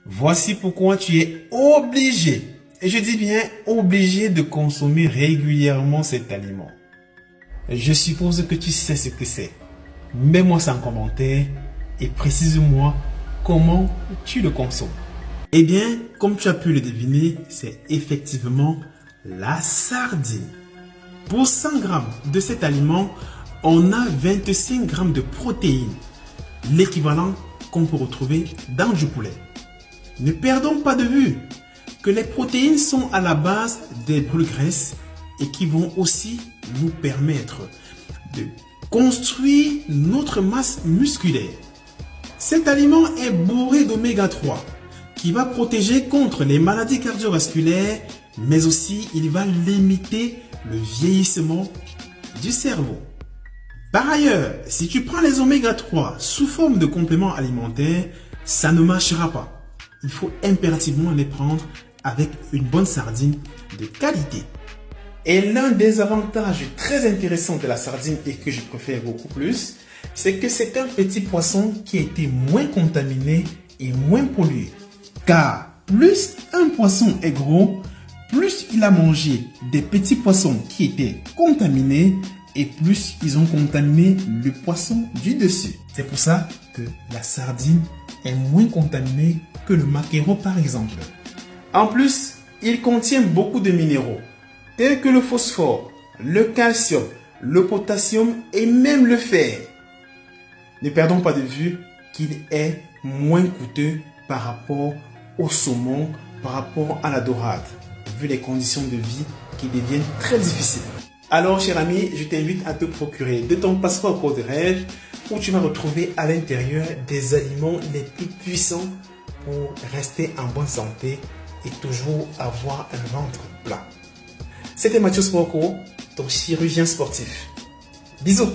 Voici pourquoi tu es obligé, et je dis bien obligé de consommer régulièrement cet aliment. Je suppose que tu sais ce que c'est. Mets-moi ça en commentaire et précise-moi comment tu le consommes. Eh bien, comme tu as pu le deviner, c'est effectivement la sardine. Pour 100 grammes de cet aliment, on a 25 grammes de protéines, l'équivalent qu'on peut retrouver dans du poulet. Ne perdons pas de vue que les protéines sont à la base des brûles graisses et qui vont aussi nous permettre de construire notre masse musculaire. Cet aliment est bourré d'oméga 3 qui va protéger contre les maladies cardiovasculaires, mais aussi il va limiter le vieillissement du cerveau. Par ailleurs, si tu prends les oméga 3 sous forme de compléments alimentaires, ça ne marchera pas. Il faut impérativement les prendre avec une bonne sardine de qualité. Et l'un des avantages très intéressants de la sardine et que je préfère beaucoup plus, c'est que c'est un petit poisson qui a été moins contaminé et moins pollué. Car plus un poisson est gros, plus il a mangé des petits poissons qui étaient contaminés et plus ils ont contaminé le poisson du dessus. C'est pour ça que la sardine est moins contaminée que le maquereau par exemple. En plus, il contient beaucoup de minéraux tels que le phosphore, le calcium, le potassium et même le fer. Ne perdons pas de vue qu'il est moins coûteux par rapport au saumon, par rapport à la dorade, vu les conditions de vie qui deviennent très difficiles. Alors, cher ami, je t'invite à te procurer de ton passeport Cours de rêve où tu vas retrouver à l'intérieur des aliments les plus puissants pour rester en bonne santé et toujours avoir un ventre plat. C'était Mathieu Sporco, ton chirurgien sportif. Bisous!